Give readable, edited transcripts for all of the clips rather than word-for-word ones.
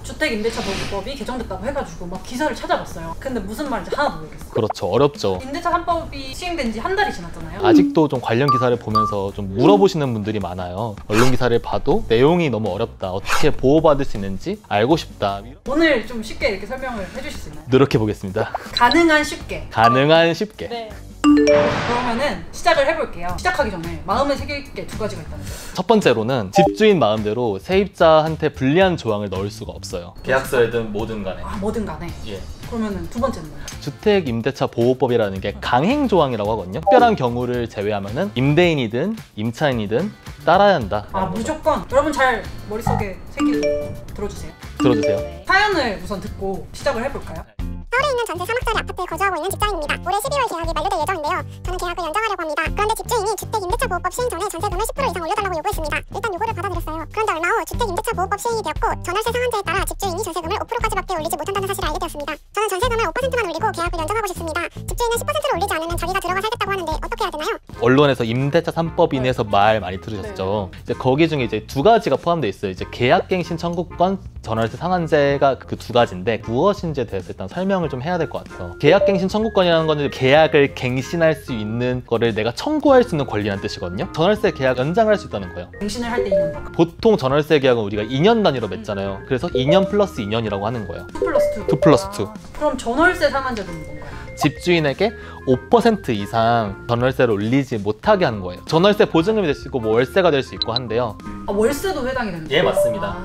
주택임대차보호법이 개정됐다고 해가지고 막 기사를 찾아봤어요. 근데 무슨 말인지 하나도 모르겠어요. 그렇죠. 어렵죠. 임대차 3법이 시행된 지 한 달이 지났잖아요. 아직도 좀 관련 기사를 보면서 좀 물어보시는 분들이 많아요. 언론 기사를 봐도 내용이 너무 어렵다. 어떻게 보호받을 수 있는지 알고 싶다. 오늘 좀 쉽게 이렇게 설명을 해주실 수 있나요? 노력해 보겠습니다. 가능한 쉽게. 가능한 쉽게. 네. 그러면은 시작을 해볼게요. 시작하기 전에 마음에 새길 게 두 가지가 있다는데요. 첫 번째로는 집주인 마음대로 세입자한테 불리한 조항을 넣을 수가 없어요. 계약서에든 뭐든 간에. 아, 뭐든 간에. 예. 그러면은 두 번째는 뭐예요? 주택임대차보호법이라는 게 강행 조항이라고 하거든요. 특별한 경우를 제외하면은 임대인이든 임차인이든 따라야 한다. 아, 무조건. 여러분 잘 머릿속에 새기고 들어주세요. 들어주세요. 사연을 우선 듣고 시작을 해볼까요? 서울에 있는 전세 3억짜리 아파트에 거주하고 있는 직장인입니다. 올해 12월 계약이 만료될 예정인데요. 저는 계약을 연장하려고 합니다. 그런데 집주인이 주택임대차보호법 시행 전에 전세금을 10% 이상 올려달라고 요구했습니다. 일단 요구를 받아들였어요. 그런데 얼마 후 주택임대차보호법 시행이 되었고 전월세 상한제에 따라 집주인이 전세금을 5%까지밖에 올리지 못한다는 사실을 알게 되었습니다. 저는 전세금을 5%만 올리고 계약을 연장하고 싶습니다. 집주인은 10%를 올리지 않으면 자기가 들어가 살겠다고 하는데 어떻게 해야 되나요? 언론에서 임대차 3법인에서 말 많이 들으셨죠. 이제 거기 중에 이제 두 가지가 포함되어 있어요. 이제 계약갱신 청구권, 전월세 상한제가 그 두 가지인데 무엇인지에 대해서 일단 설명을 좀 해야 될 것 같아요. 계약갱신 청구권이라는 건 계약을 갱신할 수 있는 거를 내가 청구할 수 있는 권리라는 뜻이거든요. 전월세 계약 연장을 할 수 있다는 거예요. 갱신을 할 때 2년 더. 보통 전월세 계약은 우리가 2년 단위로 맺잖아요. 그래서 2년 플러스 2년이라고 하는 거예요. 2+2. 2 플러스 2. 그럼 전월세 상한제도는 뭔가요? 집주인에게 5% 이상 전월세를 올리지 못하게 하는 거예요. 전월세 보증금이 될 수 있고 뭐 월세가 될 수 있고 한데요. 아, 월세도 해당이 되는 거예요? 예, 맞습니다.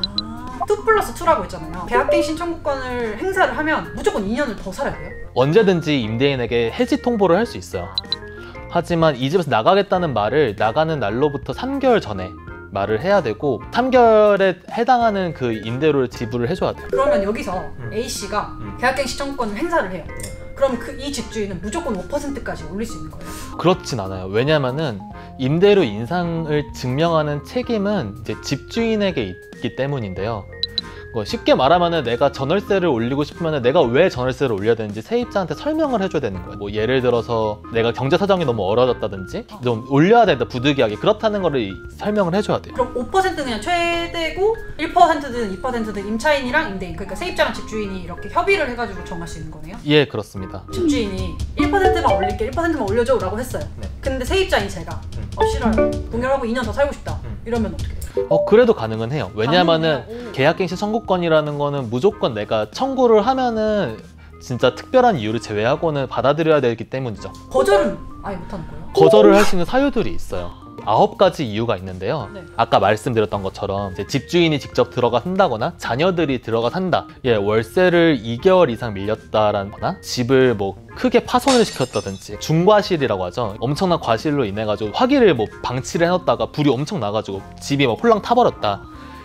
2+2라고 했잖아요. 계약갱신 청구권을 행사를 하면 무조건 2년을 더 살아야 돼요? 언제든지 임대인에게 해지 통보를 할 수 있어요. 하지만 이 집에서 나가겠다는 말을 나가는 날로부터 3개월 전에 말을 해야 되고 3개월에 해당하는 그 임대료를 지불을 해줘야 돼요. 그러면 여기서 A씨가 계약갱신 청구권을 행사를 해요. 그럼 이 집주인은 무조건 5%까지 올릴 수 있는 거예요? 그렇진 않아요. 왜냐면은 임대료 인상을 증명하는 책임은 이제 집주인에게 있기 때문인데요. 쉽게 말하면은 내가 전월세를 올리고 싶으면 내가 왜 전월세를 올려야 되는지 세입자한테 설명을 해줘야 되는 거예요. 뭐 예를 들어서 내가 경제 사정이 너무 어려졌다든지 좀 올려야 된다, 부득이하게 그렇다는 거를 설명을 해줘야 돼요. 그럼 5%는 그냥 최대고 1%든 2%든 임차인이랑 임대인, 그러니까 세입자랑 집주인이 이렇게 협의를 해가지고 정할 수 있는 거네요? 예, 그렇습니다. 집주인이 1%만 올릴게, 1%만 올려줘 라고 했어요. 네. 근데 세입자인 제가 싫어요, 동결하고 2년 더 살고 싶다 이러면 어떻게 돼요? 그래도 가능은 해요. 왜냐하면은 계약갱신 청구권이라는 거는 무조건 내가 청구를 하면은 진짜 특별한 이유를 제외하고는 받아들여야 되기 때문이죠. 거절은 아예 못하는 거예요? 거절을 할 수 있는 사유들이 있어요. 9가지 이유가 있는데요. 네. 아까 말씀드렸던 것처럼 이제 집주인이 직접 들어가 산다거나 자녀들이 들어가 산다. 월세를 2개월 이상 밀렸다거나 집을 뭐 크게 파손을 시켰다든지 중과실이라고 하죠. 엄청난 과실로 인해 가지고 화기를 뭐 방치를 해놨다가 불이 엄청 나가지고 집이 막 홀랑 타버렸다.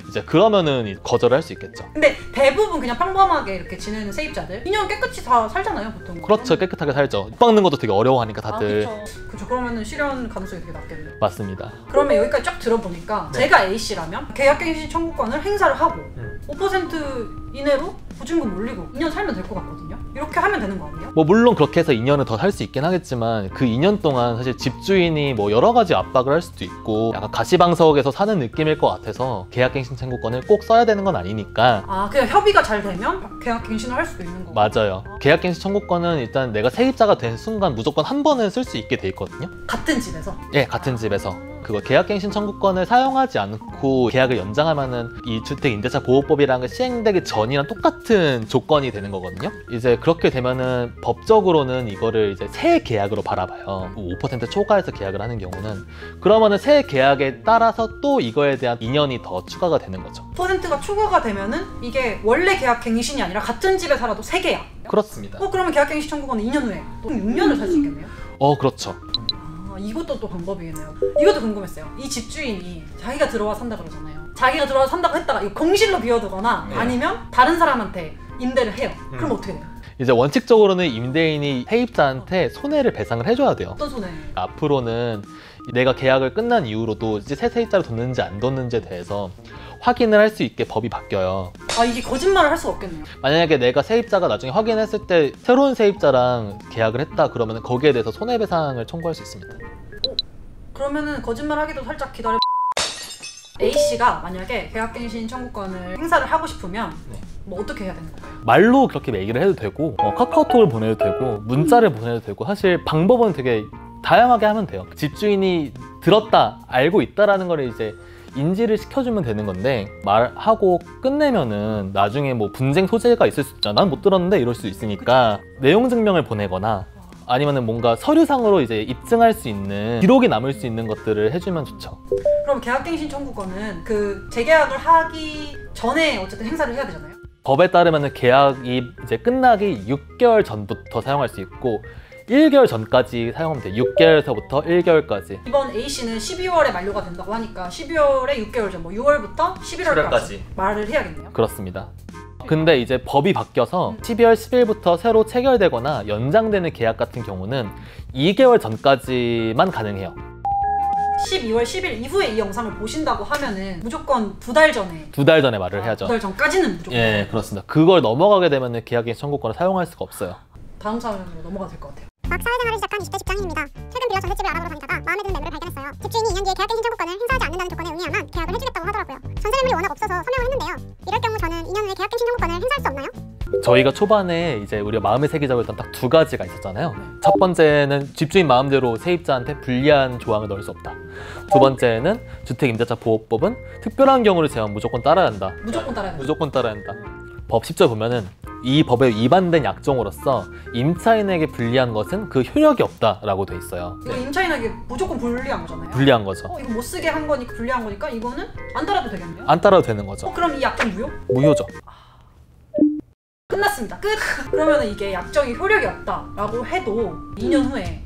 이제 그러면은 거절을 할 수 있겠죠. 근데 대부분 그냥 평범하게 이렇게 지내는 세입자들 2년 깨끗이 다 살잖아요, 보통. 그렇죠. 깨끗하게 살죠. 못 박는 것도 되게 어려워하니까 다들. 그렇죠. 그러면은 실현 가능성이 되게 낮겠네요. 맞습니다. 그러면 여기까지 쫙 들어보니까 제가 A씨라면 계약갱신 청구권을 행사를 하고 5% 이내로 보증금 올리고 2년 살면 될 것 같거든요. 이렇게 하면 되는 거 아니에요? 뭐 물론 그렇게 해서 2년은 더 살 수 있긴 하겠지만 그 2년 동안 사실 집주인이 뭐 여러 가지 압박을 할 수도 있고 약간 가시방석에서 사는 느낌일 것 같아서 계약갱신 청구권을 꼭 써야 되는 건 아니니까. 그냥 협의가 잘 되면 계약갱신을 할 수도 있는 거고. 맞아요. 계약갱신 청구권은 일단 내가 세입자가 된 순간 무조건 한 번은 쓸 수 있게 돼 있거든요. 같은 집에서? 예, 같은 집에서. 그거 계약갱신 청구권을 사용하지 않고 계약을 연장하면은 이 주택임대차보호법이라는 게 시행되기 전이랑 똑같은 조건이 되는 거거든요. 이제 그렇게 되면은 법적으로는 이거를 이제 새 계약으로 바라봐요. 5% 초과해서 계약을 하는 경우는. 그러면은 새 계약에 따라서 또 이거에 대한 2년이 더 추가가 되는 거죠. 5%가 추가가 되면은 이게 원래 계약갱신이 아니라 같은 집에 살아도 새 계약? 그렇습니다. 그러면 계약갱신 청구권은 2년 후에 또 6년을 살 수 있겠네요? 그렇죠. 이것도 또 방법이겠네요. 이것도 궁금했어요. 이 집주인이 자기가 들어와 산다 그러잖아요. 자기가 들어와 산다고 했다가 이거 공실로 비워두거나 아니면 다른 사람한테 임대를 해요. 그럼 어떻게 돼요? 이제 원칙적으로는 임대인이 세입자한테 손해를 배상을 해줘야 돼요. 어떤 손해? 앞으로는 내가 계약을 끝난 이후로도 이제 새 세입자를 뒀는지 안 뒀는지에 대해서 확인을 할 수 있게 법이 바뀌어요. 이게 거짓말을 할 수가 없겠네요. 만약에 내가 세입자가 나중에 확인했을 때 새로운 세입자랑 계약을 했다 그러면 거기에 대해서 손해배상을 청구할 수 있습니다. 그러면은 거짓말하기도 살짝 기다려. A씨가 만약에 계약갱신 청구권을 행사를 하고 싶으면 뭐 어떻게 해야 되는 건가요? 말로 그렇게 얘기를 해도 되고 카카오톡을 보내도 되고 문자를 보내도 되고 사실 방법은 되게 다양하게 하면 돼요. 집주인이 들었다, 알고 있다라는 걸 이제 인지를 시켜주면 되는 건데 말하고 끝내면은 나중에 뭐 분쟁 소재가 있을 수 있잖아. 난 못 들었는데 이럴 수 있으니까 내용 증명을 보내거나 아니면은 뭔가 서류상으로 이제 입증할 수 있는 기록이 남을 수 있는 것들을 해주면 좋죠. 그럼 계약갱신 청구권은 그 재계약을 하기 전에 어쨌든 행사를 해야 되잖아요. 법에 따르면은 계약이 이제 끝나기 6개월 전부터 사용할 수 있고 1개월 전까지 사용하면 돼요. 6개월서부터 1개월까지. 이번 A씨는 12월에 만료가 된다고 하니까 12월에 6개월 전, 뭐 6월부터 11월까지 말을 해야겠네요. 그렇습니다. 근데 이제 법이 바뀌어서 12월 10일부터 새로 체결되거나 연장되는 계약 같은 경우는 2개월 전까지만 가능해요. 12월 10일 이후에 이 영상을 보신다고 하면은 무조건 2달 전에 2달 전에 말을 해야죠. 2달 전까지는 무조건. 예, 그렇습니다. 그걸 넘어가게 되면 계약갱신 청구권을 사용할 수가 없어요. 다음 사연으로 넘어가도 될 것 같아요. 막 사회생활을 시작한 20대 직장인입니다. 최근 빌려 전셋집을 알아보러 다니다가 마음에 드는 매물을 발견했어요. 집주인이 2년 뒤에 계약갱신 청구권을 행사하지 않는다는 조건에 응해야만 계약을 해주겠다고 하더라고요. 전세 매물이 워낙 없어서 서명을 했는데요. 이럴 경우 저는 2년 후에 계약갱신 청구권을 행사할 수 없나요? 저희가 초반에 이제 우리가 마음에 새기자고 했던 딱 2가지가 있었잖아요. 첫 번째는 집주인 마음대로 세입자한테 불리한 조항을 넣을 수 없다. 두 번째는 주택임대차보호법은 특별한 경우를 제한 무조건 따라야 한다. 무조건 따라야 된다. 무조건 따라야 한다. 법 10절 보면은 이 법에 위반된 약정으로서 임차인에게 불리한 것은 그 효력이 없다라고 돼 있어요. 이거 임차인에게 무조건 불리한 거잖아요. 불리한 거죠. 이거 못 쓰게 한 거니까 불리한 거니까 이거는 안 따라도 되겠네요. 안 따라도 되는 거죠. 그럼 이 약정 무효? 무효죠. 끝났습니다. 끝! 그러면 이게 약정이 효력이 없다라고 해도 2년 후에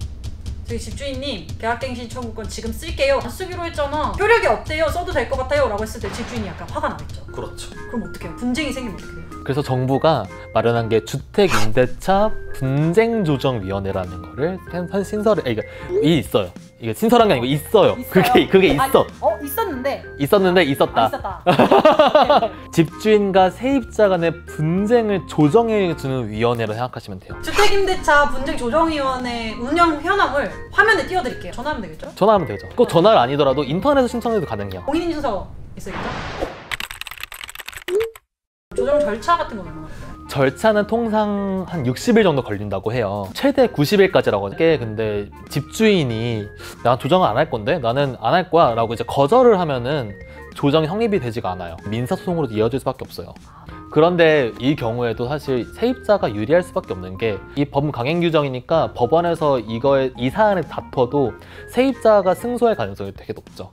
저희 집주인님 계약갱신 청구권 지금 쓸게요. 안 쓰기로 했잖아. 효력이 없대요. 써도 될 것 같아요. 라고 했을 때 집주인이 약간 화가 나겠죠. 그렇죠. 그럼 어떻게 해요? 분쟁이 생기면 어떻게 돼요? 그래서 정부가 마련한 게 주택임대차 분쟁조정위원회라는 거를 신설을 이 있어요. 이게 신설한 게 아니고 있어요. 그게 있어. 아니, 있었는데 있었다. 있었다. 집주인과 세입자 간의 분쟁을 조정해주는 위원회로 생각하시면 돼요. 주택임대차 분쟁조정위원회 운영 현황을 화면에 띄워드릴게요. 전화하면 되겠죠? 전화하면 되죠. 꼭 전화를 아니더라도 인터넷에서 신청해도 가능해요. 공인인증서 있어야겠죠? 조정 절차 같은 건 얼마나 걸려요? 절차는 통상 한 60일 정도 걸린다고 해요. 최대 90일까지라고 하게. 근데 집주인이 나 조정을 안 할 건데 나는 안 할 거야 라고 이제 거절을 하면은 조정이 성립이 되지가 않아요. 민사소송으로 이어질 수밖에 없어요. 그런데 이 경우에도 사실 세입자가 유리할 수밖에 없는 게 이 법 강행 규정이니까 법원에서 이 사안을 다퉈도 세입자가 승소할 가능성이 되게 높죠.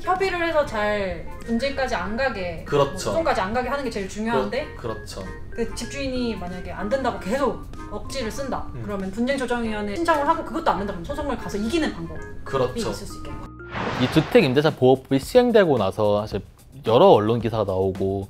협의를 해서 잘 분쟁까지 안 가게, 그렇죠. 뭐 소송까지 안 가게 하는 게 제일 중요한데 그렇죠. 그 집주인이 만약에 안 된다고 계속 억지를 쓴다. 그러면 분쟁조정위원회 신청을 하고 그것도 안 된다 그러면 소송을 가서 이기는 방법이 있을 수 있겠네요. 이 주택임대차보호법이 시행되고 나서 사실 여러 언론 기사가 나오고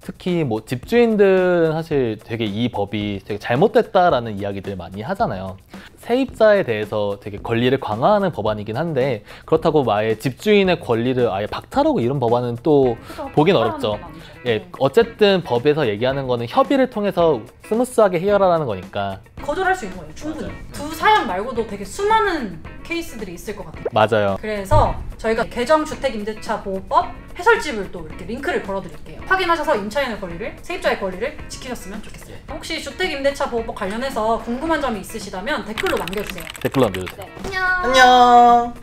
특히 뭐 집주인들은 사실 되게 이 법이 되게 잘못됐다라는 이야기들 많이 하잖아요. 세입자에 대해서 되게 권리를 강화하는 법안이긴 한데 그렇다고 아예 집주인의 권리를 아예 박탈하고 이런 법안은 또 보긴 어렵죠. 예, 어쨌든 법에서 얘기하는 거는 협의를 통해서 스무스하게 해결하라는 거니까 거절할 수 있는 거예요. 충분히. 두 사연 말고도 되게 수많은 케이스들이 있을 것 같아요. 맞아요. 그래서 저희가 개정주택임대차보호법 해설집을 또 이렇게 링크를 걸어드릴게요. 확인하셔서 임차인의 권리를, 세입자의 권리를 지키셨으면 좋겠어요. 혹시 주택임대차보호법 관련해서 궁금한 점이 있으시다면 댓글로 남겨주세요. 댓글로 남겨주세요. 안녕.